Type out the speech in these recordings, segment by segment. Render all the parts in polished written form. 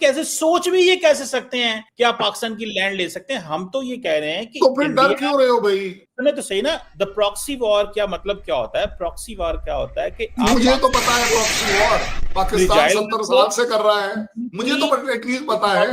कैसे सोच भी ये कैसे सकते हैं कि आप पाकिस्तान की लैंड ले सकते हैं? हम तो ये कह रहे हैं कि तो फिर डर क्यों रहे हो भाई? तो सही ना, द प्रॉक्सी वॉर क्या मतलब क्या होता है? प्रॉक्सी वॉर क्या होता है कि आप मुझे तो पता है प्रॉक्सी वॉर पाकिस्तान 70 साल से कर रहा है, मुझे तो एटलीस्ट पता है।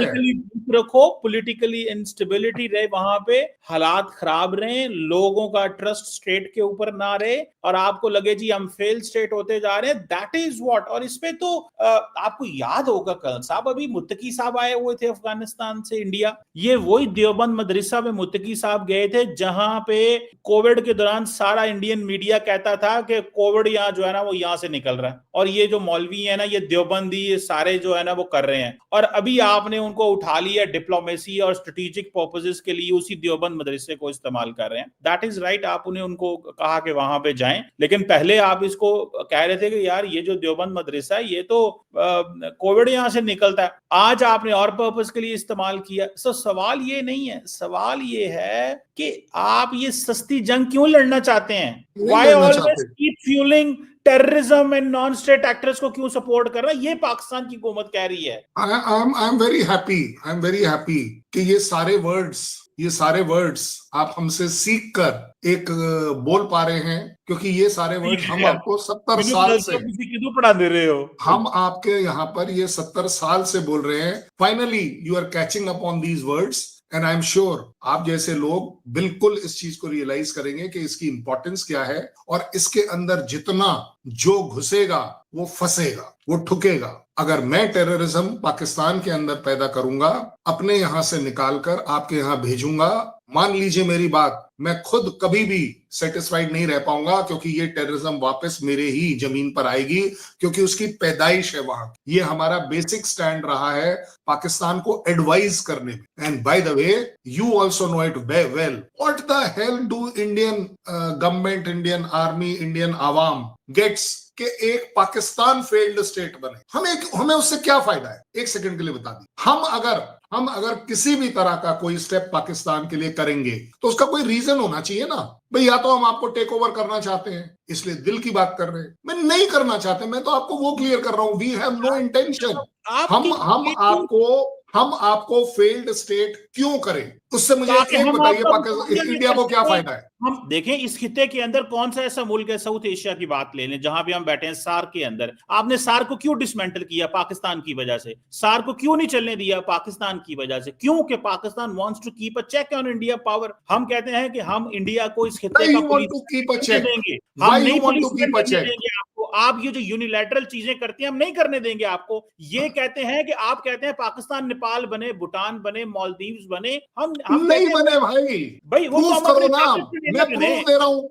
रखो, पॉलिटिकली इंस्टेबिलिटी रहे वहां पे, हालात खराब रहे, लोगों का ट्रस्ट स्टेट के ऊपर ना रहे और आपको लगे जी हम फेल स्टेट होते जा रहे हैं, दैट इज व्हाट। और इसमें तो आपको याद होगा कल साहब, अभी मुत्तकी साहब आए हुए थे अफगानिस्तान से इंडिया, ये वही देवबंद मदरसा में मुत्तकी साहब गए थे जहां पे कोविड के दौरान सारा इंडियन मीडिया कहता था कि कोविड यहाँ जो है ना वो यहाँ से निकल रहा है और ये जो मौलवी है ना, ये देवबंदी, ये सारे जो है ना वो कर रहे हैं। और अभी आपने उनको उठा लिया डिप्लोमेसी और स्ट्रेटेजिक पर्पसेस के लिए, उसी देवबंद मदरसे को इस्तेमाल कर रहे हैं। दैट इज राइट, आप उन्हें उनको कहा कि वहां पे जाएं, लेकिन पहले आप इसको कह रहे थे कि यार ये जो देवबंद मदरसा है ये तो कोविड यहाँ से निकलता है, आज आपने और पर्पस के लिए इस्तेमाल किया। सो सवाल ये नहीं है, सवाल ये है कि आप ये सस्ती जंग क्यों लड़ना चाहते हैं? Why always keep fuelling terrorism and non state actors को क्यों सपोर्ट कर रहा है? ये पाकिस्तान की हुकूमत कह रही है। आई एम वेरी हैप्पी कि ये सारे वर्ड्स आप हमसे सीख कर एक बोल पा रहे हैं, क्योंकि ये सारे वर्ड्स हम आपको 70 साल से क्यों पढ़ा दे रहे हो? हम आपके यहाँ पर ये 70 साल से बोल रहे हैं। Finally you are catching up on these words and I am sure आप जैसे लोग बिल्कुल इस चीज को रियलाइज करेंगे कि इसकी इंपॉर्टेंस क्या है, और इसके अंदर जितना जो घुसेगा वो फंसेगा, वो ठुकेगा। अगर मैं टेररिज्म पाकिस्तान के अंदर पैदा करूंगा, अपने यहां से निकालकर आपके यहां भेजूंगा, मान लीजिए मेरी बात, मैं खुद कभी भी सेटिस्फाइड नहीं रह पाऊंगा, क्योंकि ये टेररिज्म वापस मेरे ही जमीन पर आएगी, क्योंकि उसकी पैदाइश है वहां। ये हमारा बेसिक स्टैंड रहा है पाकिस्तान को एडवाइज करने में। And by the way you also know it well, what the hell do Indian government, Indian army, Indian आवाम गेट्स कि एक पाकिस्तान फेल्ड स्टेट बने? हमें उससे क्या फायदा है? एक सेकंड के लिए बता दी, हम अगर किसी भी तरह का कोई स्टेप पाकिस्तान के लिए करेंगे तो उसका कोई रीजन होना चाहिए ना भाई। या तो हम आपको टेक ओवर करना चाहते हैं इसलिए दिल की बात कर रहे हैं, मैं नहीं करना चाहते, मैं तो आपको वो क्लियर कर रहा हूं, वी हैव नो इंटेंशन। हम आपको फेल्ड स्टेट क्यों करें? उससे मुझे एक बताइए, इंडिया को क्या फायदा है? हम देखें इस खिते के अंदर कौन सा ऐसा मुल्क है, साउथ एशिया की बात ले लें जहां भी हम बैठे हैं, सार्क के अंदर, आपने सार्क को क्यों डिसमेंटल किया? पाकिस्तान की वजह से। सार्क को क्यों नहीं चलने दिया? पाकिस्तान की वजह से। क्यों? कि Pakistan wants to keep a check on India power. हम कहते हैं कि हम इंडिया को इस खिते का पुलिस देंगे, हम नहीं पुलिस देंगे आपको, आप ये जो यूनिलैटरल चीजें करती हैं हम नहीं करने देंगे आपको। ये कहते हैं कि आप कहते हैं पाकिस्तान नेपाल बने, भूटान बने, मालदीव्स बने, हम नहीं बने भाई वो प्रूफ करो ना, मैं प्रूफ दे रहा हूं,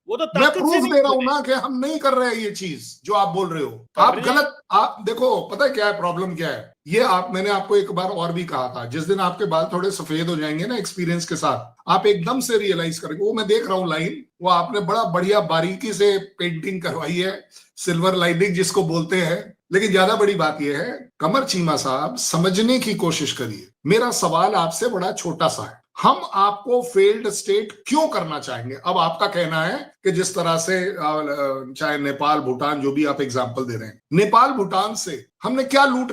वो तो मैं प्रूफ दे रहा हूं ना कि हम नहीं कर रहे हैं ये चीज जो आप बोल रहे हो। आप गलत, आप देखो पता है क्या है प्रॉब्लम, क्या है ये, मैंने आपको एक बार और भी कहा था, जिस दिन आपके बाल थोड़े सफेद हो जाएंगे ना एक्सपीरियंस के साथ, आप एकदम से रियलाइज करेंगे। वो मैं देख रहा हूं लाइन, वो आपने बड़ा बढ़िया बारीकी से पेंटिंग करवाई है, सिल्वर लाइनिंग जिसको बोलते हैं। लेकिन ज्यादा बड़ी बात यह है, कमर चीमा साहब समझने की कोशिश करिए। मेरा सवाल आपसे बड़ा छोटा सा है, हम आपको फेल्ड स्टेट क्यों करना चाहेंगे? अब आपका कहना है कि जिस तरह से चाहे नेपाल, भूटान, जो भी आप एग्जांपल दे रहे हैं, नेपाल भूटान से हमने क्या लूट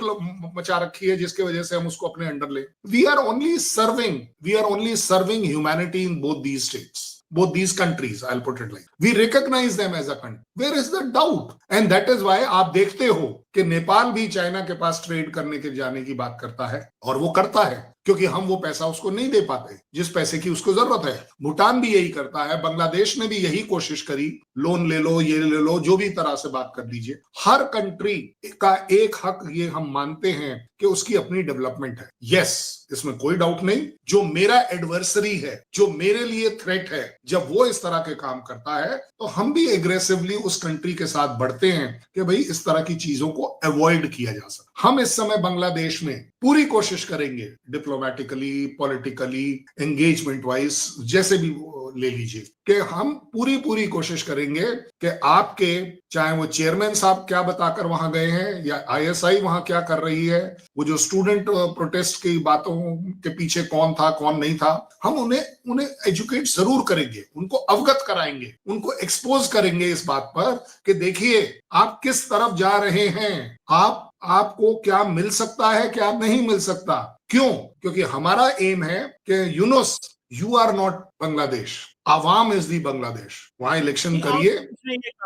मचा रखी है जिसकी वजह से हम उसको अपने अंडर ले? We are only serving humanity in both these states, both these countries, I'll put it like, we recognize them as a country. Where is the doubt? And that is why आप देखते हो कि नेपाल भी China के पास trade करने के जाने की बात करता है, और वो करता है क्योंकि हम वो पैसा उसको नहीं दे पाते जिस पैसे की उसको जरूरत है। भूटान भी यही करता है, बांग्लादेश ने भी यही कोशिश करी, लोन ले लो, ये ले लो, जो भी तरह से बात कर लीजिए। हर कंट्री का एक हक ये हम मानते हैं कि उसकी अपनी डेवलपमेंट है। यस, इसमें कोई डाउट नहीं। जो मेरा एडवर्सरी है, जो मेरे लिए थ्रेट है, जब वो इस तरह के काम करता है तो हम भी एग्रेसिवली उस कंट्री के साथ बढ़ते हैं कि भाई इस तरह की चीजों को अवॉइड किया जा सके। हम इस समय बांग्लादेश में पूरी कोशिश करेंगे, डिप्लोमेटिकली, पॉलिटिकली, एंगेजमेंट वाइज, जैसे भी ले लीजिए, कि हम पूरी कोशिश करेंगे कि आपके, चाहे वो चेयरमैन साहब क्या बताकर वहां गए हैं या आईएसआई वहां क्या कर रही है, वो जो स्टूडेंट प्रोटेस्ट की बातों के पीछे कौन था कौन नहीं था, हम उन्हें एजुकेट जरूर करेंगे, उनको अवगत कराएंगे, उनको एक्सपोज करेंगे इस बात पर कि देखिए आप किस तरफ जा रहे हैं, आप आपको क्या मिल सकता है, क्या नहीं मिल सकता। क्यों? क्योंकि हमारा एम है कि Yunus, you are not Bangladesh, अवाम इज दी बांग्लादेश। वहां इलेक्शन करिए,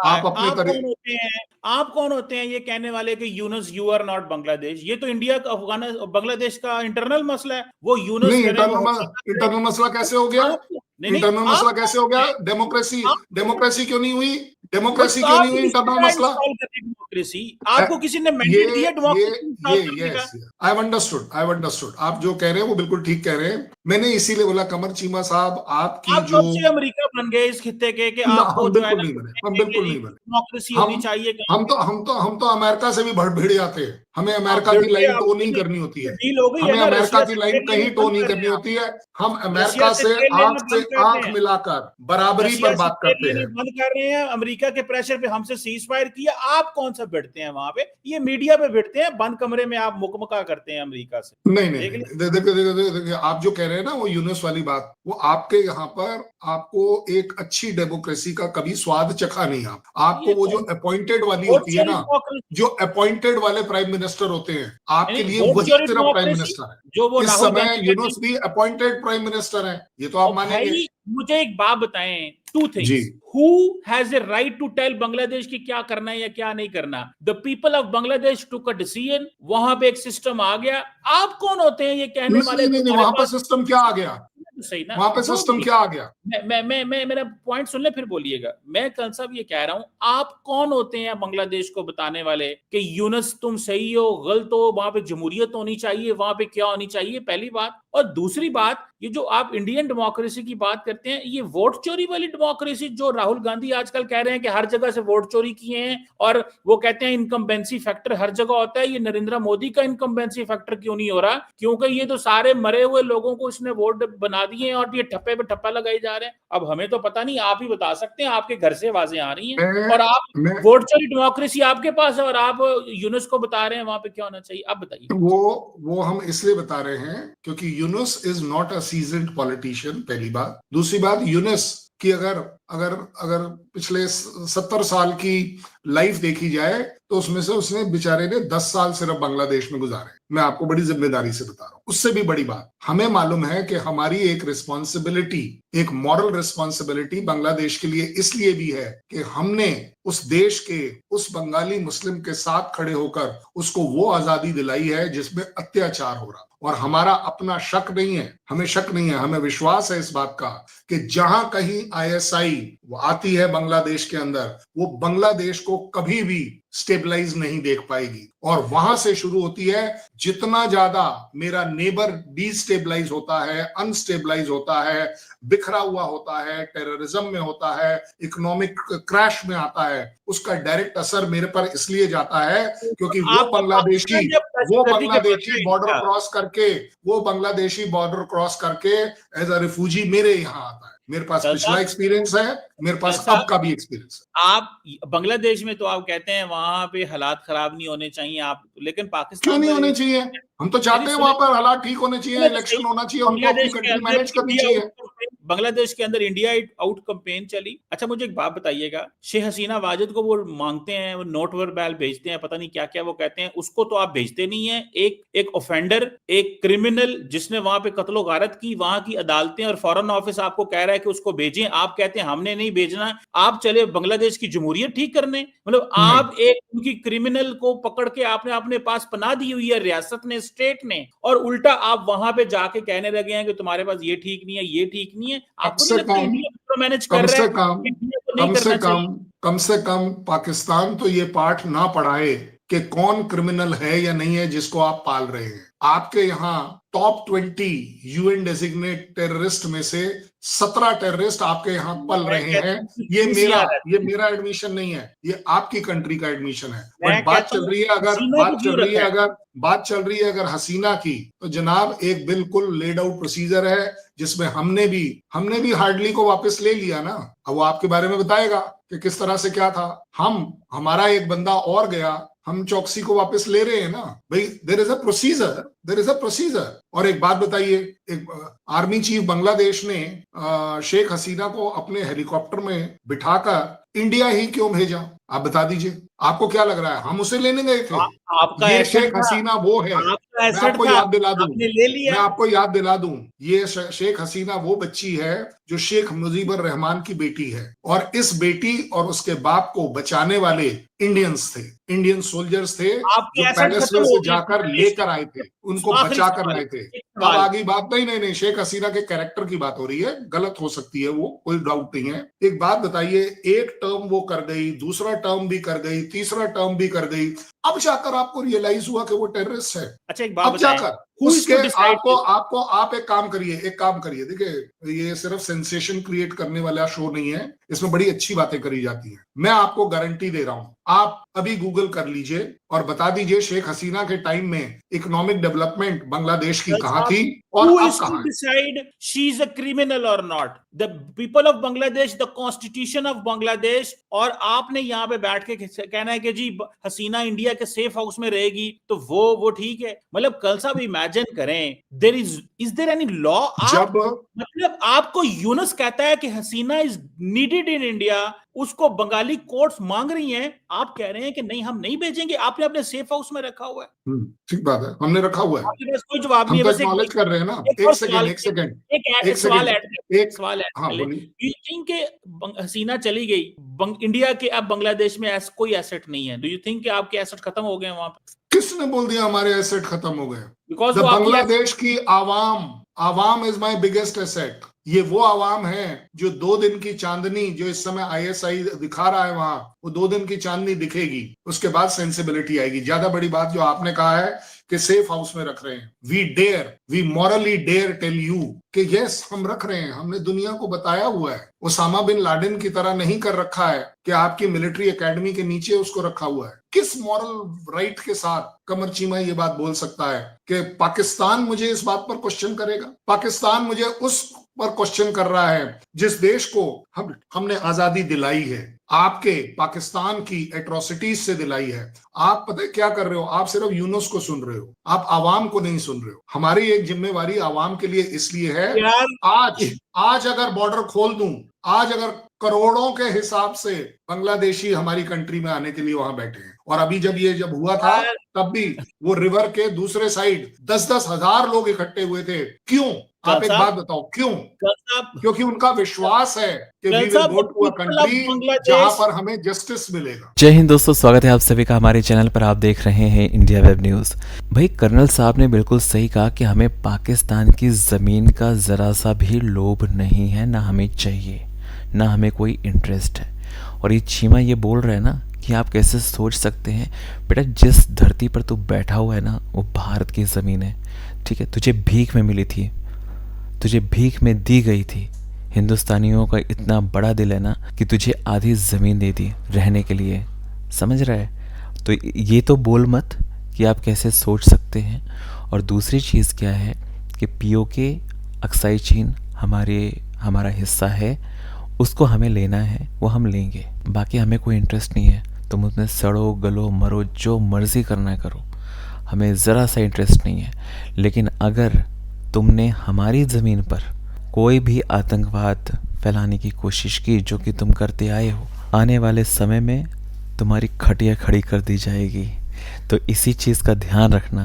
आप अपने तरीके। आप कौन होते हैं ये कहने वाले कि Yunus you are not Bangladesh? ये तो इंडिया का बांग्लादेश का इंटरनल मसला है। वो यूनुस नहीं, इंटरनल मसला कैसे हो गया? इंटरनल मसला कैसे हो गया? डेमोक्रेसी क्यों नहीं हुई? डेमोक्रेसी क्यों नहीं हुई? इंटरनल मसला डेमोक्रेसी आपको किसी ने मैंडेट दिया डेमोक्रेसी? आई अंडरस्टूड आप जो कह रहे हैं वो बिल्कुल ठीक कह रहे हैं। मैंने इसीलिए बोला कमर चीमा साहब, आपकी आप जो अमेरिका बन गए इस खित्ते के आपको जो है हम बिल्कुल नहीं बने। डेमोक्रेसी होनी चाहिए। हम तो अमेरिका से भी भिड़ जाते हैं। हमें अमेरिका की लाइन टो नहीं करनी होती है। हमें अमेरिका की लाइन कहीं टो नहीं करनी होती है। हम अमेरिका से आंख मिलाकर बराबरी पर बात करते हैं। बंद कर रहे हैं अमेरिका के प्रेशर पे, हमसे सीज फायर किया। आप कौन सा भिड़ते हैं वहां पे? ये मीडिया पे भिड़ते हैं, बंद कमरे में आप मुकमका करते हैं अमेरिका से। नहीं, देखिए आप जो कह रहे हैं ना वो यूनुस वाली बात, वो आपके यहाँ पर आपको एक अच्छी डेमोक्रेसी का कभी स्वाद चखा नहीं। आपको वो जो अपॉइंटेड वाली होती है ना, जो अपॉइंटेड वाले प्राइम मिनिस्टर होते हैं, आपके लिए वही सिर्फ प्राइम मिनिस्टर है। जो वो इस समय यूनुस भी अपॉइंटेड प्राइम मिनिस्टर है, ये तो आप मानेंगे। मुझे एक बात बताएं, two things, who has a right to tell Bangladesh की क्या करना है या क्या नहीं करना? The people of Bangladesh took a decision, वहां पे एक सिस्टम आ गया। आप कौन होते हैं ये कहने वाले? नहीं, वहां पर सिस्टम क्या आ गया? सही ना, वहां पे सिस्टम क्या आ गया? मैं मेरा पॉइंट सुन ले फिर बोलिएगा। मैं कल साहब ये कह रहा हूं, आप कौन होते हैं बांग्लादेश को बताने वाले कि यूनुस तुम सही हो गलत हो, वहां पे जमहूरियत होनी चाहिए, वहां पे क्या होनी चाहिए? पहली बात। और दूसरी बात, ये जो आप इंडियन डेमोक्रेसी की बात करते हैं, ये वोट चोरी वाली डेमोक्रेसी जो राहुल गांधी आजकल कह रहे हैं कि हर जगह से वोट चोरी किए हैं, और वो कहते हैं इनकम्बेंसी फैक्टर हर जगह होता है, ये नरेंद्र मोदी का इनकम्बेंसी फैक्टर क्यों नहीं हो रहा? क्योंकि ये तो सारे मरे हुए लोगों को इसने वोट बना दिए हैं और ये ठप्पे पे ठप्पा लगाए जा रहे हैं। अब हमें तो पता नहीं, आप ही बता सकते हैं, आपके घर से आवाजें आ रही हैं और आप वोट चोरी डेमोक्रेसी आपके पास है और आप यूनुस को बता रहे हैं वहां पे क्या होना चाहिए। आप बताइए। वो हम इसलिए बता रहे हैं क्योंकि Yunus is not a seasoned politician, पहली बात। दूसरी बात, यूनुस की अगर पिछले 70 साल की लाइफ देखी जाए तो उसमें से उसने बेचारे ने 10 साल सिर्फ बांग्लादेश में गुजारे। मैं आपको बड़ी जिम्मेदारी से बता रहा हूं। उससे भी बड़ी बात, हमें मालूम है कि हमारी एक रिस्पॉन्सिबिलिटी, एक मॉरल रिस्पॉन्सिबिलिटी बांग्लादेश के लिए इसलिए भी है कि हमने उस देश के उस बंगाली मुस्लिम के साथ खड़े होकर उसको वो आजादी दिलाई है जिसमें अत्याचार हो रहा। और हमारा अपना शक नहीं है, हमें शक नहीं है, हमें विश्वास है इस बात का कि जहां कहीं आईएसआई आती है बांग्लादेश के अंदर, वो बांग्लादेश को कभी भी स्टेबलाइज नहीं देख पाएगी। और वहां से शुरू होती है। जितना ज्यादा मेरा नेबर डिस्टेबलाइज होता है, अनस्टेबलाइज होता है, बिखरा हुआ होता है, टेररिज्म में होता है, इकोनॉमिक क्रैश में आता है, उसका डायरेक्ट असर मेरे पर इसलिए जाता है क्योंकि वो बांग्लादेशी बॉर्डर क्रॉस करके एज अ रिफ्यूजी मेरे यहाँ आता है। मेरे पास पिछला एक्सपीरियंस है, मेरे पास अब का भी एक्सपीरियंस है। आप बांग्लादेश में तो आप कहते हैं वहां पे हालात खराब नहीं होने चाहिए, आप, लेकिन पाकिस्तान क्यों नहीं होने चाहिए? हम तो चाहते हैं वहां पर हालात ठीक होने चाहिए, इलेक्शन होना चाहिए, उनको अपनी कंट्री मैनेज करनी चाहिए। बांग्लादेश के अंदर इंडिया आउट कैंपेन चली। अच्छा मुझे एक बात बताइएगा, शेख हसीना वाजिद को वो मांगते हैं, वो नोट वर्बल भेजते हैं, पता नहीं क्या क्या वो कहते हैं, उसको तो आप भेजते नहीं है। एक ऑफेंडर, एक क्रिमिनल जिसने वहां पे कत्लो गारत की, वहां की अदालतें और फॉरेन ऑफिस आपको कह रहा है कि उसको भेजें, आप कहते हैं हमने नहीं भेजना। आप चले बांग्लादेश की जमहूरियत ठीक करने, मतलब आप एक उनकी क्रिमिनल को पकड़ के आपने अपने पास पनाह दी हुई है रियासत ने, स्टेट ने, और उल्टा आप वहां पे जाके कहने लगे हैं कि तुम्हारे पास ये ठीक नहीं है, ये ठीक नहीं है। कम से कम पाकिस्तान तो ये पाठ ना पढ़ाए कि कौन क्रिमिनल है या नहीं है जिसको आप पाल रहे हैं। आपके यहाँ टॉप 20 यूएन डेजिग्नेट टेररिस्ट में से 17 टेररिस्ट आपके यहाँ पल रहे हैं। ये मेरा एडमिशन नहीं है, ये आपकी कंट्री का एडमिशन है। बट बात चल रही है अगर हसीना की, तो जनाब एक बिल्कुल लेड आउट प्रोसीजर है जिसमें हमने भी हार्डली को वापस ले लिया ना। अब वो आपके बारे में बताएगा कि किस तरह से क्या था। हमारा एक बंदा और गया, हम चौकसी को वापस ले रहे हैं ना भाई। There is a procedure. और एक बात बताइए, एक आर्मी चीफ बांग्लादेश ने शेख हसीना को अपने हेलीकॉप्टर में बिठाकर इंडिया ही क्यों भेजा? आप बता दीजिए, आपको क्या लग रहा है हम उसे लेने गए थे? आपका ये एसेट शेख हसीना वो है, आपका मैं एसेट आपको था, याद दिला दूं, आपने ले लिया। मैं आपको याद दिला दूं, ये शेख हसीना वो बच्ची है जो शेख मुजीबुर रहमान की बेटी है, और इस बेटी और उसके बाप को बचाने वाले इंडियंस थे, इंडियन सोल्जर्स थे आपके जो एसेट पैलेस खत्म में हो से गए जाकर लेकर आए थे, उनको आखिरी बचा कर सवाल, लाए थे। एक अब सवाल। आगे बात नहीं, शेख हसीना के कैरेक्टर की बात हो रही है, गलत हो सकती है वो, कोई डाउट नहीं है। एक बात बताइए, एक टर्म वो कर गई, दूसरा टर्म भी कर गई, तीसरा टर्म भी कर गई, अब जाकर आपको रियलाइज हुआ कि वो टेररिस्ट है। अच्छा एक बात अब जाकर उसके आपको आप एक काम करिए, देखिए ये सिर्फ सेंसेशन क्रिएट करने वाला शो नहीं है, इसमें बड़ी अच्छी बातें करी जाती हैं। मैं आपको गारंटी दे रहा हूं, आप अभी गूगल कर लीजिए और बता दीजिए शेख हसीना के टाइम में इकोनॉमिक डेवलपमेंट बांग्लादेश की कहां थी और Who अब is to कहां है? decide she is a criminal or not? The people of Bangladesh, the constitution of Bangladesh, और आपने यहाँ पे बैठ के कहना है कि जी हसीना इंडिया के सेफ हाउस में रहेगी, तो वो ठीक है। मतलब कल साहब इमेजिन करें, is there any law? जब मतलब आपको यूनुस कहता है कि हसीना इज नीडेड इन इंडिया, उसको बंगाली कोर्ट्स मांग रही हैं, आप कह रहे हैं कि नहीं हम नहीं भेजेंगे, आपने अपने सेफ हाउस में रखा हुआ है। ठीक बात है, हमने रखा हुआ है, आपके पास कोई जवाब नहीं है। हम तो एक्नॉलेज कर रहे हैं ना। एक सेकंड, हाँ बोलिए। यू थिंक कि हसीना चली गई, इंडिया के अब बांग्लादेश में कोई एसेट नहीं है? डू यू थिंक कि आपके एसेट खत्म हो गए वहां पे? किसने बोल दिया हमारे एसेट खत्म हो गए? बिकॉज बांग्लादेश की आवाम इज माई बिगेस्ट एसेट। ये वो आवाम है जो 2 दिन की चांदनी, जो इस समय आईएसआई दिखा रहा है वहां, वो 2 दिन की चांदनी दिखेगी, उसके बाद सेंसिबिलिटी आएगी। ज्यादा बड़ी बात जो आपने कहा है कि सेफ हाउस में रख रहे हैं, we morally dare tell you कि यस हम रख रहे हैं, हमने दुनिया को बताया हुआ है। ओसामा बिन लादेन की तरह नहीं कर रखा है कि आपकी मिलिट्री एकेडमी के नीचे उसको रखा हुआ है। किस मॉरल राइट के साथ कमर चीमा ये बात बोल सकता है कि पाकिस्तान मुझे इस बात पर क्वेश्चन करेगा? पाकिस्तान मुझे उस पर क्वेश्चन कर रहा है जिस देश को हमने आजादी दिलाई है, आपके पाकिस्तान की एट्रोसिटीज से दिलाई है। आप पता है क्या कर रहे हो? आप सिर्फ यूनुस को सुन रहे हो, आप आवाम को नहीं सुन रहे हो। हमारी एक जिम्मेवारी आवाम के लिए इसलिए है, आज अगर बॉर्डर खोल दूं, आज अगर करोड़ों के हिसाब से बांग्लादेशी हमारी कंट्री में आने के लिए वहां बैठे हैं, और अभी जब हुआ था तब भी वो रिवर के दूसरे साइड 10-10 हजार लोग इकट्ठे हुए थे। क्यों? आप एक बात बताओ, क्यों? क्योंकि उनका विश्वास है कि we will go to a country जहां पर हमें जस्टिस मिलेगा। जय हिंद दोस्तों, स्वागत है आप सभी का हमारे चैनल पर। आप देख रहे हैं इंडिया वेब न्यूज़। भाई कर्नल साहब ने बिल्कुल सही कहा कि हमें पाकिस्तान की ज़मीन का ज़रा सा भी लोभ नहीं है, ना हमें चाहिए, ना हमें कोई इंटरेस्ट है। और ये चीमा ये बोल रहे हैं ना कि आप कैसे सोच सकते हैं बेटा, जिस धरती पर तू बैठा हुआ है ना वो भारत की ज़मीन है, ठीक है? तुझे भीख में मिली थी, तुझे भीख में दी गई थी। हिंदुस्तानियों का इतना बड़ा दिल है ना कि तुझे आधी ज़मीन दे दी रहने के लिए, समझ रहा है? तो ये तो बोल मत कि आप कैसे सोच सकते हैं। और दूसरी चीज़ क्या है कि पीओके अक्साई चीन हमारा हिस्सा है, उसको हमें लेना है, वो हम लेंगे। बाकी हमें कोई इंटरेस्ट नहीं है, तुम उसमें सड़ो गलो मरो जो मर्ज़ी करना करो, हमें ज़रा सा इंटरेस्ट नहीं है। लेकिन अगर तुमने हमारी ज़मीन पर कोई भी आतंकवाद फैलाने की कोशिश की, जो कि तुम करते आए हो, आने वाले समय में तुम्हारी खटिया खड़ी कर दी जाएगी। तो इसी चीज़ का ध्यान रखना।